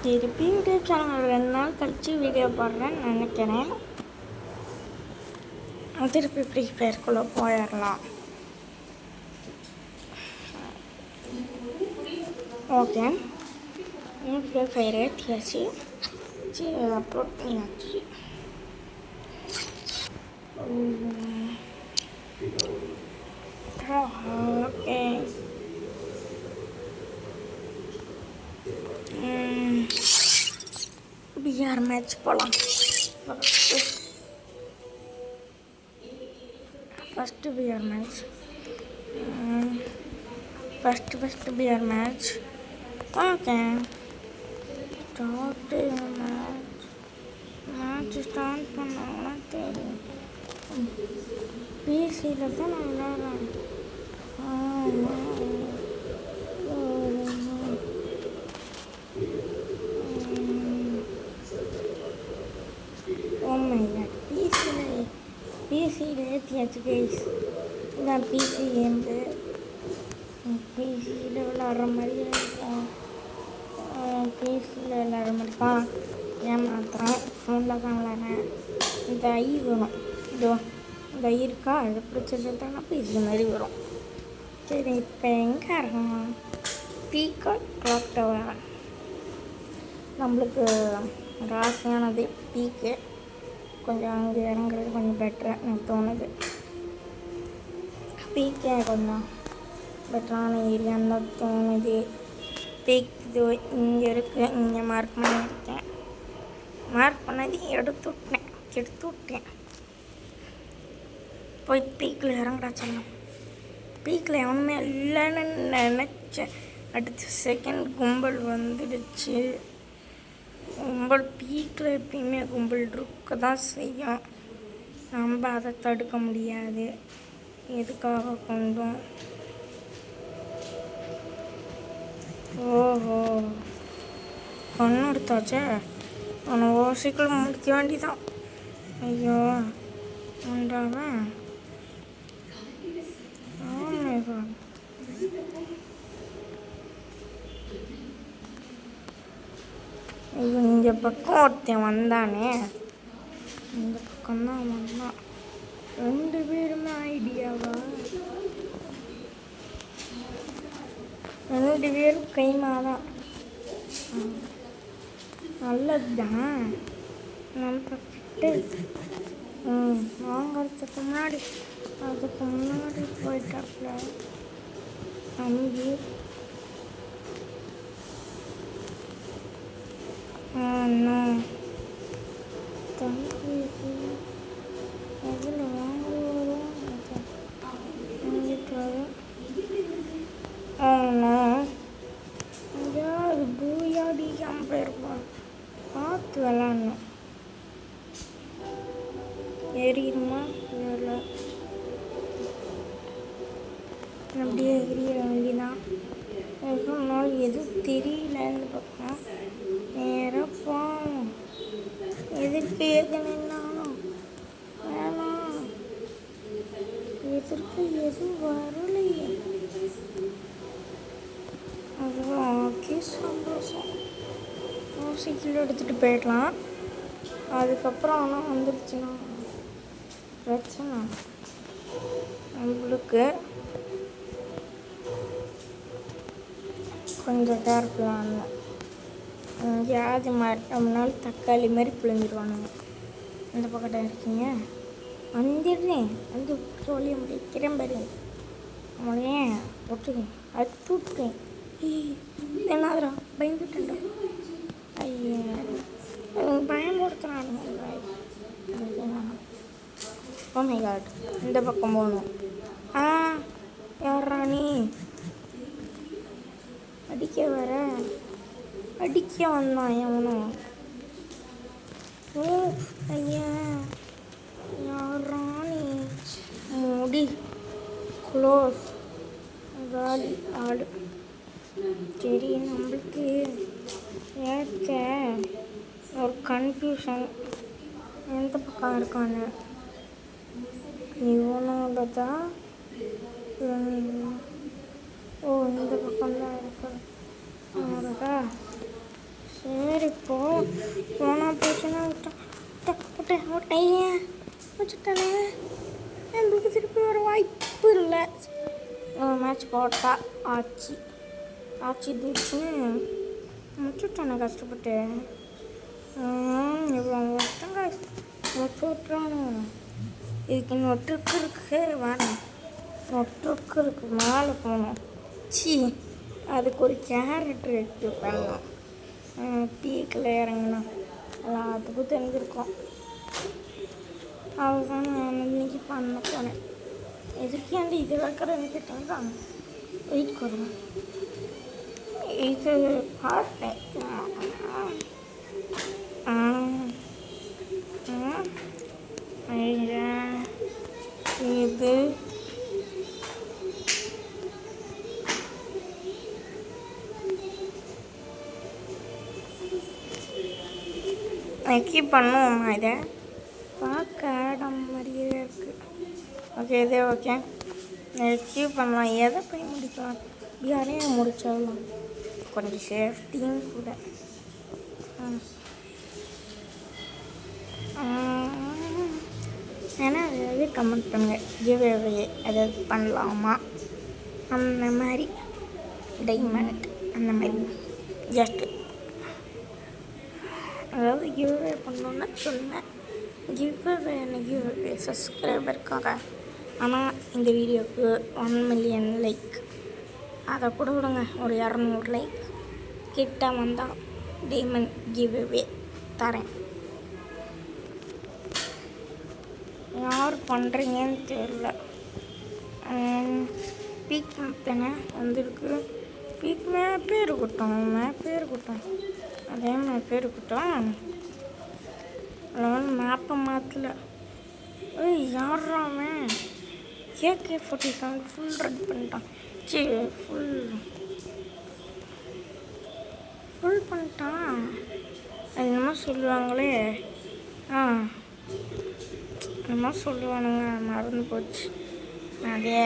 திருப்பி YouTube channel 2 நாள் கழித்து வீடியோ போடுறேன்னு நினைக்கிறேன். திருப்பி ஃப்ரீ ஃபயர்க்குள்ளே போயிடலாம். ஓகே, ஃப்ரீ ஃபயர் ஏற்றியாச்சு, அப்லோட் பண்ணியாச்சு. ஓகே, பிஆர் மேட்ச் போகலாம். First BR match, first BR match. Okay, start match start பண்ணாங்கன்னா தெரியும். பிசியில் தான் நான் விளையாடுறேன். பிசியில் ஏற்றியாச்சு கைஸ். இதான் பிசி கேம்பு. பிசியில் விளாட்ற மாதிரியே இருக்கும். பிசியில் விளாட்ற மாதிரி தான் ஏமாத்துறேன். ஃபோனில் தான் விளாட்றேன். இந்த ஐ வரும், இதோ இந்த ஐ இருக்கா, அதை பிடிச்சிருந்தாங்கன்னா பிசி மாதிரி வரும். சரி, இப்போ எங்கே இருக்கணும்? Peacock clock tower. நம்மளுக்கு ராசியானது பீக்கு. கொஞ்சம் அங்கே இறங்குறது கொஞ்சம் பெட்டராக எனக்கு தோணுது. பீக்கே கொஞ்சம் பெட்டரான ஏரியான்னு தான் தோணுது. பீக் இது இங்கே இருக்குது, இங்கே மார்க் பண்ணியிருக்கேன். மார்க் பண்ணது எடுத்து விட்டேன். போய் பீக்கில் இறங்குறா சொல்லலாம். பீக்கில் எவனுமே இல்லைன்னு நினச்சேன். அடுத்த செகண்ட் கும்பல் வந்துடுச்சு. கும்பல் பீக்கில் எப்பயுமே கும்பல் இருக்க தான் செய்யும். நம்ம அதை தடுக்க முடியாது. எதுக்காக கொண்டோம்? ஓஹோ, கண்ணு எடுத்தாச்சே. அவனை ஓசிக்கல் முடிக்க வேண்டிதான். ஐயோ உண்டாவன். இந்த பக்கம் ஒருத்தன் வந்தானே, இந்த பக்கம்தான் வந்தான். 2 பேருமே ஐடியாவா? 2 பேரும் கைமாதான். நல்லதுதான். நம்ம ஃபிட்டு வாங்கிறதுக்கு முன்னாடி போயிட்டாப்புல தம்பி. தம்பி எதில் வாங்குவோம் வாங்கிட்டு வரும். எங்கேயாவது பூயாடிக்காமல் போயிருப்பான். பார்த்து விளாட்ணும். ஏறிடுமா? இல்லை, அப்படியே எகிரிட வேண்டிதான். எதுவும் தெரியல. இந்த பக்கம் நேராக போகணும். எதிர்க்கு நின்னாலும் வேணாம். எதிர்க்கு எதுவும் வரலையே. அதுவும் ஓகே, சந்தோஷம். சீக்கிரம் எடுத்துகிட்டு போயிடலாம். அதுக்கப்புறம் ஆனால் வந்துடுச்சுன்னா பிரச்சனை. நம்மளுக்கு கொஞ்சம் கேர்ஃபுல்லாக எங்கேயாவது மாட்டோம்னாலும் தக்காளி மாதிரி பிழிஞ்சிடுவானுங்க. இந்த பக்கத்தில் இருக்கீங்க, வந்துடுறேன். வந்து சொல்லி முடிக்கிறேன் பாரு. அவனையே விட்டுருக்கேன், அத்து விட்டுருக்கேன். என்னாதுரா பயந்துட்டேன்டா. ஐயா, எனக்கு பயமுறுத்துறானுங்க. ஓ மை காட், இந்த பக்கம் போகணும். யாரா நீ? அடிக்க வந்தான் எவனும். ஓ ஐயா, யாரா நீ? முடி க்ளோஸ் காலி ஆடு. சரி, நம்மளுக்கு ஏற்க ஒரு கன்ஃபியூஷன். எந்த பக்கம் இருக்கான்னு இவனோட தான். ஓ, இந்த பக்கம்தான் இருக்கு. சரி, போனால் போச்சுன்னா விட்டேன் வச்சுட்டானே. நம்மளுக்கு திருப்பி வர வாய்ப்பு இல்லை. மேட்ச் போட்டா ஆச்சு தூச்சுன்னு முடிச்சுட்டானே கஷ்டப்பட்டு. இவ்வளோ கஷ்டங்க முடிச்சு விட்றானு. இதுக்கு இன்னும் ட்ரிக் இருக்கு, வேணாம் ட்ரிக் இருக்கு, மேலே போகணும். அதுக்கு ஒரு கேரக்டர் எடுத்து பண்ணணும். பீக்கில் இறங்கணும் எல்லாத்துக்கும் தெரிஞ்சிருக்கோம். அதுதான் நான் இன்னைக்கு பண்ண போனேன். எதுக்கேண்டி இது வைக்கிறேன்னு கேட்டாங்க. வெயிட் கொடுங்க, இது பார்த்தேன். இது கீப் பண்ணுவோம். இதை பார்க்க ஆடம் மாதிரியே இருக்குது. ஓகே, இதே ஓகே. கீப் பண்ணலாம். எதை போய் முடிக்கலாம்? யாரையும் முடிச்சிடலாம். கொஞ்சம் சேஃப்டியும் கூட. ஏன்னா அதாவது கமெண்ட் பண்ணுங்கள். கிவ்அவே அதாவது பண்ணலாமா அந்த மாதிரி, டைமண்ட் அந்த மாதிரி ஜஸ்ட்டு அதாவது கிவ்அவே பண்ணணுன்னா சொல்லுங்கள். கிவ்அவே சப்ஸ்கிரைபருக்காக. ஆனால் இந்த வீடியோவுக்கு 1 மில்லியன் லைக் அதை கூட விடுங்க. ஒரு 200 லைக் கிட்ட வந்தால் டைமண்ட் கிவ்அவே தரேன். யார் பண்ணுறீங்கன்னு தெரியல. பீக் மேப் தானே வந்திருக்கு. பீக் மேப்பே இருக்கட்டும், அதே மேப்பே இருக்கட்டும். அதில் மேப்பை மாற்றல. யாராமே AK-47 ஃபுல் ரெடி பண்ணிட்டான். ஃபுல் பண்ணிட்டான். அது என்னமோ சொல்லுவாங்களே, என்னமோ சொல்லுவானுங்க, மறந்து போச்சு. அதே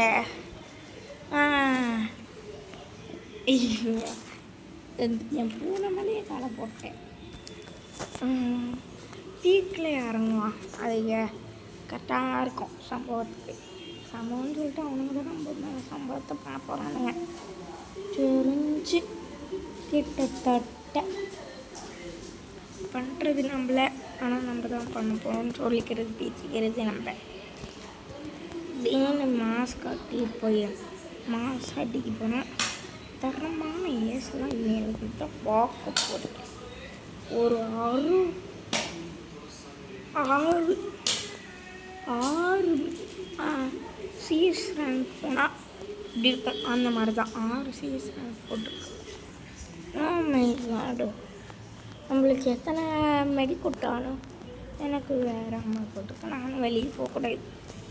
என் பூனை மேலேயே காலை போட்டேன். பீக்கில் இறங்குவான். அது கரெக்டாக இருக்கும் சம்பவத்துக்கு. சம்பவம்னு சொல்லிட்டு அவனுங்க தான் நம்ம சம்பவத்தை பண்ண போகிறானுங்க தெரிஞ்சு. கிட்டத்தட்ட பண்ணுறது நம்மள, ஆனால் நம்ம தான் பண்ண போகிறோம்னு சொல்லிக்கிறது, பேசிக்கிறது நம்ம. திடீர்னு மாஸ் காட்டி போய் மாஸ் அடிக்க போனால் தரமான ஏசெல்லாம் எனக்கு தான் பார்க்க போகிறேன். ஒரு 6 சிஎஸ் ரேங்க் போனால் இப்படி இருக்கும். அந்த மாதிரி தான் 6 சிஎஸ் ரேங்க் போட்டிருக்கோம். நம்மளுக்கு எத்தனை மெடி கொடுத்தாலும் எனக்கு வேறு அம்மா போட்டிருக்கேன். நானும் வெளியே போகக்கூடாது.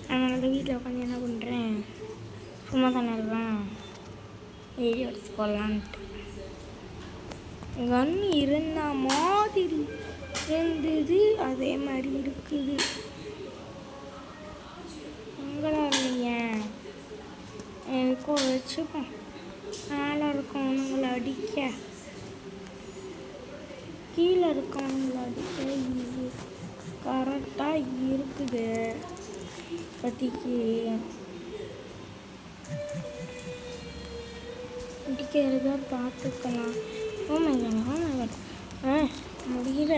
அதனால தான் வீட்டில் உட்காந்து என்ன பண்ணுறேன், சும்மா தானே இருக்கேன், வீடியோ எடுத்து போடலான்ட்டு. கன் இருந்த மாதிரி இருந்தது, அதே மாதிரி இருக்குது. எங்கடா இருந்தீங்க? எனக்கும் வச்சுப்போம். மேலே இருக்கவனுங்களை அடிக்க, கீழே இருக்கவனுங்களை அடிக்க இது கரெக்டாக இருக்குது. பற்றிக்கு அடிக்கிறத பார்த்துக்கலாம். முடியல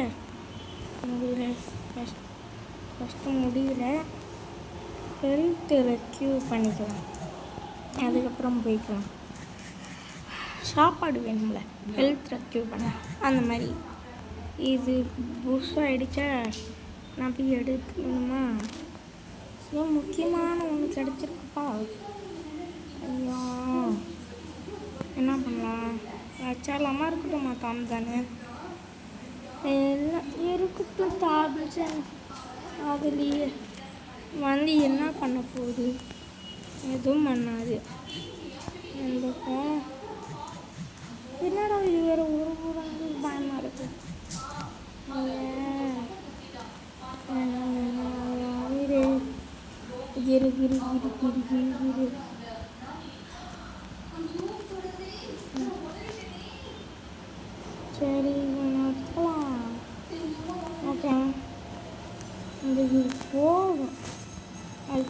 ஃபஸ்ட்டு முடியல. ஹெல்த்தில் க்யூ பண்ணிக்கலாம், அதுக்கப்புறம் போய்க்கலாம். சாப்பாடு வேணும்ல, ஹெல்த்தில் க்யூ பண்ண அந்த மாதிரி. இது புதுசாக ஆகிடுச்சா, நான் போய் எடுக்கணுமா? முக்கியமான ஒன்று கிடச்சிருக்குப்பா. ஐயோ, என்ன பண்ணலாம்? வச்சாலாமா இருக்கட்டும், மாத்தாம தானே எல்லாம் இருக்கட்டும். தாபிச்சேன் அதுலேயே வந்து என்ன பண்ண போகுது? எதுவும் பண்ணாது. என்னடா இது வேறு ஒரு ஊராங்க பயமாக இருக்குது. கிரு கிரு கிரு கிரு கிரு கிரு. சரி,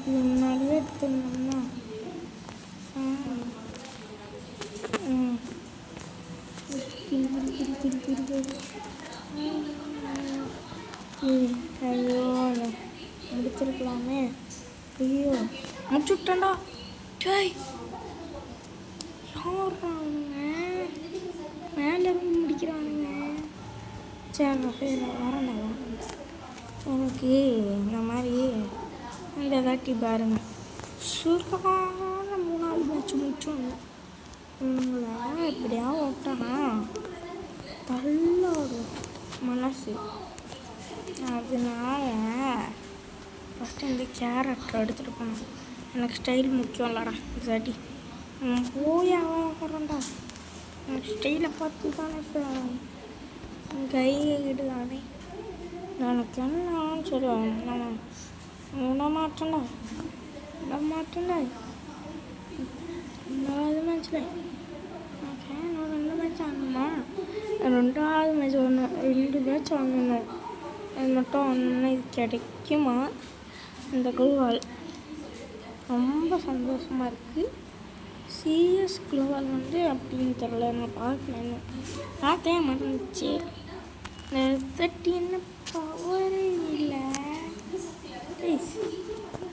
இது முன்னாடியே எடுத்துருந்தோம்னா ஐயோ முடிச்சிருக்கலாமே. ஐயோ முடிச்சுட்டேன்டா. டேய் யாருங்க மேலே இருந்து முடிக்கிறானுங்க. சரி சரி வரேன்டா. எனக்கு இந்த மாதிரி இந்த தாட்டி பாருங்க சுருக்கான 3வது மேட்ச் முடிச்சோம். இவங்களை எப்படியா விட்டானா தள்ளாடும் மனசு. அதனால ஃபஸ்ட்டு இந்த கேரக்டர் எடுத்துகிட்டு போனேன். எனக்கு ஸ்டைல் முக்கியம் இல்லைடா இதாட்டி போய் ஆகிறேன்டா. எனக்கு ஸ்டைலை பார்த்து தானே இப்போ கையிடுதானே. எனக்கு என்ன சொல்லுவேன் நான் விடமாட்டேன்டா 2வது மேட்ச்சில் ஓகே நான் 2 மேட்ச் ஆடணுமா. 2வது மேட்ச் 2 மேட்ச் ஆடணும். அது மட்டும் ஒன்று இது கிடைக்குமா இந்த குளோவால் ரொம்ப சந்தோஷமாக இருக்குது. சிஎஸ் குளோவால் அப்படின்னு தெரியல நான் பார்க்கலன்னு பார்த்தே மறந்துச்சு. என்ன பவரே இல்லை.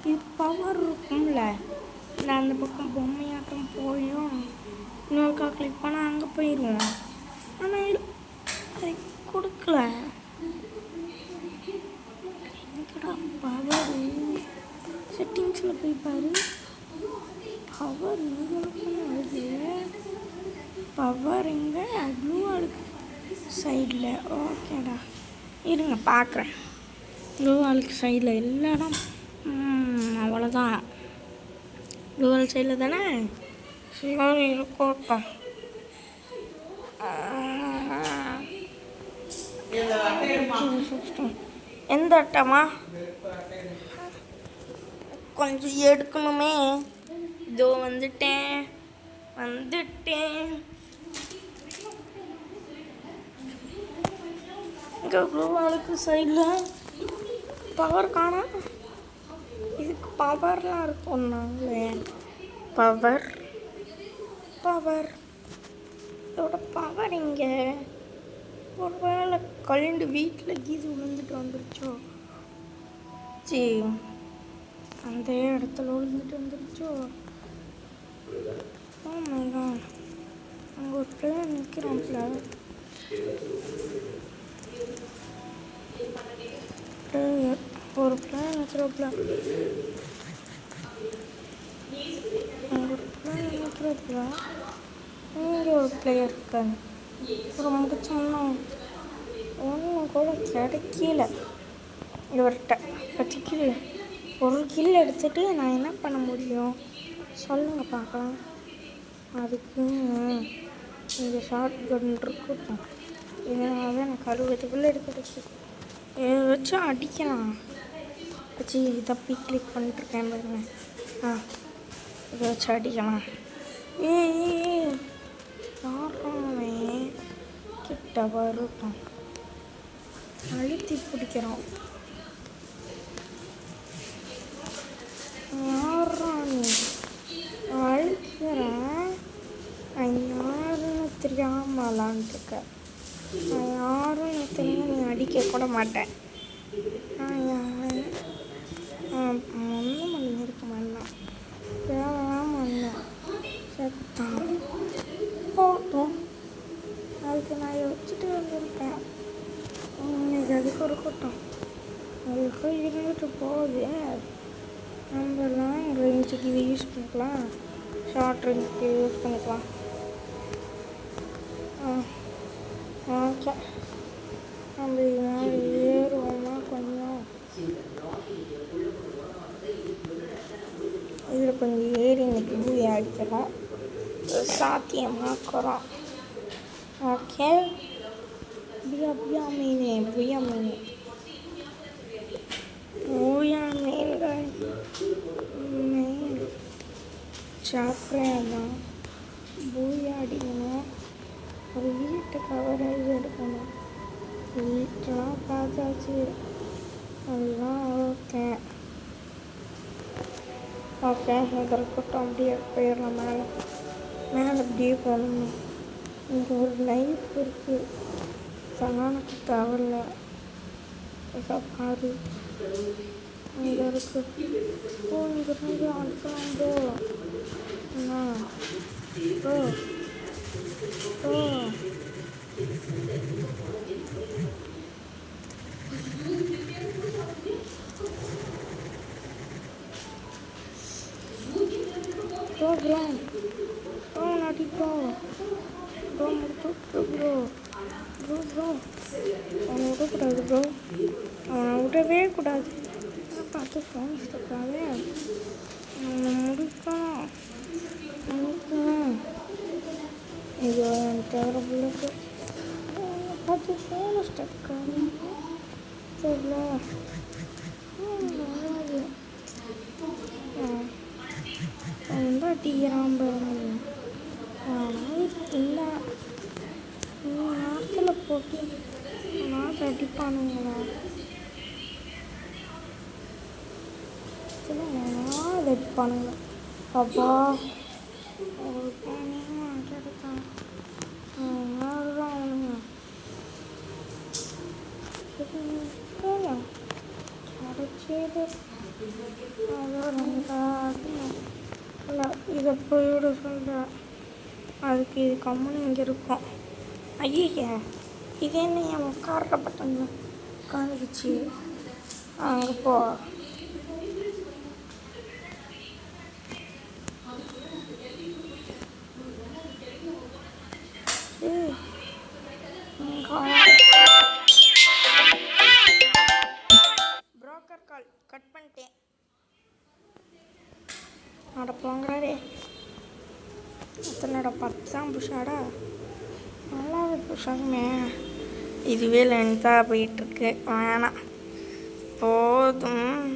இது பவர் இருக்கும்ல. இல்லை அந்த பக்கம் பொம்மையாட்டம் போயும் இன்னொருக்கா கிளிக் பண்ணால் அங்கே போயிடுவோம். ஆனால் அதை கொடுக்கல. எங்கடா பவர் செட்டிங்ஸில் போய் பாரு. பவர் இங்கே வருது. பவர் எங்கே க்ளூவாக இருக்குது சைடில். ஓகேடா இருங்க பார்க்குறேன். க்ளூவாலுக்கு சைடில் எல்லா இடம் அவ்வளோதான். க்ளூவால் சைடில் தானே சரி இருக்கட்டும். எந்த அட்டமா கொஞ்சம் எடுக்கணுமே. இதோ வந்துட்டேன். இங்கே க்ளூவாலுக்கு சைடில் பவர் காணா. இதுக்கு பவர்லாம் இருக்கும்னாங்களே. பவர் இதோட பவர் இங்கே ஒரு வேளை கழுண்டு வீட்டில் கீது விழுந்துட்டு வந்துருச்சோ. சரி அந்த இடத்துல விழுந்துட்டு வந்துருச்சோ. அங்கே ஒரு பிளேயர் நிற்கிறான்ல. ஒரு பிளேயர் நிற்கிறப்பல இங்கே ஒரு பிளேயர் இருக்காங்க. ஒரு முடிச்சோம்னா ஒன்றும் கூட கிடைக்கல இவர்கிட்ட. வச்சுக்கு ஒரு கில் எடுத்துகிட்டு நான் என்ன பண்ண முடியும் சொல்லுங்கள் பார்க்கலாம். அதுக்கு இந்த ஷார்ட் கன் இருக்கட்டும். இதனால தான் எனக்கு 60 புல்லட் கிடைக்கும். இதை வச்சு அடிக்கலாம். வச்சு தப்பி கிளிக் பண்ணிட்டுருக்கேன் பாருங்க. இதை வச்சு அடிக்கலாம். யாராமே கிட்ட வருட்டோம். அழுத்தி பிடிக்கிறோம். யாரானே அழுக்கிறேன். நான் யாருன்னு தெரியாமல் விளாண்டுருக்க. நான் யாரும் தெரியும் நீ அடிக்க கூட மாட்டேன். நான் யார் ஒன்றும் பண்ணியிருக்க மாட்டேன். தேவையாம வந்தேன் செத்தான் போட்டோம். அதுக்கு நான் வச்சுட்டு வந்திருக்கேன். இன்னைக்கு அதுக்கு ஒரு கூட்டம் அதுக்கு இருந்துட்டு போகுது. நம்மலாம் ரேஞ்சுக்கு இது யூஸ் பண்ணிக்கலாம். ஷார்ட் ரேஞ்சுக்கு யூஸ் பண்ணிக்கலாம். ஓகே நம்ம இது மாதிரி ஏறுவோம்னா கொஞ்சம் இதில் கொஞ்சம் ஏறி இன்னைக்கு பூயை அடிக்கலாம் சாத்தியமாக்குறோம். ஓகே புயா மீன்கள் மீன் சாப்பிட்றேன். பூயா அடிக்கணும். ஒரு வீட்டு கவரேஜ் எடுக்கணும். வீட்டெலாம் பார்த்தாச்சு. அதெல்லாம் ஓகே. ஓகே இது இருக்கட்டும். அப்படியே போயிடலாம் மேலே. மேலே அப்படியே போகணும். இங்கே ஒரு லைஃப் இருக்குது. எனக்கு தேவையில்ல. இதை பாரு இங்கே இருக்கு. ஓ இங்கே இருந்து அனுப்பலாம் ப்ரோ. என்ன bro bro bro bro bro நாட்டி ப்ரோ ப்ரோ முடிச்சு ப்ரோ ப்ரோ ப்ரோ அவனை விடக்கூடாது ப்ரோ. அவனை விடவே கூடாது. பார்த்து ஃபோன் ஸ்டக்காவே அவனை முடிக்கணும் முடிக்கணும். ஐயோ என் தேவை பிள்ளைக்கு பார்த்து ஃபோன் ஸ்டக்காக தெரியல. ரொம்ப டீராம்ப இல்லை நாட்டில் போட்டு நாட்டு அடிப்பானுங்களா? நாடு அடிப்பானுங்களா? அப்பா ஒரு பையன் கிடைத்தான். யாருதான் அவனுங்க கிடைச்சது. இல்லை இதை போயிட சொல்கிறேன். அதுக்கு இது கம்முன்னு இங்கே இருக்கும். ஐயா இது என்ன என் உட்கார பட்டன் உட்காந்துக்குச்சு. அங்கே போ. புரோக்கர் கால் கட் பண்ணிட்டேன். அட போங்கிறாரே. எத்தனோட 10 புஷாடா? நல்லா புஷாகுமே. இதுவே லென்த்தாக போயிட்டுருக்கு. வேணாம் போதும்.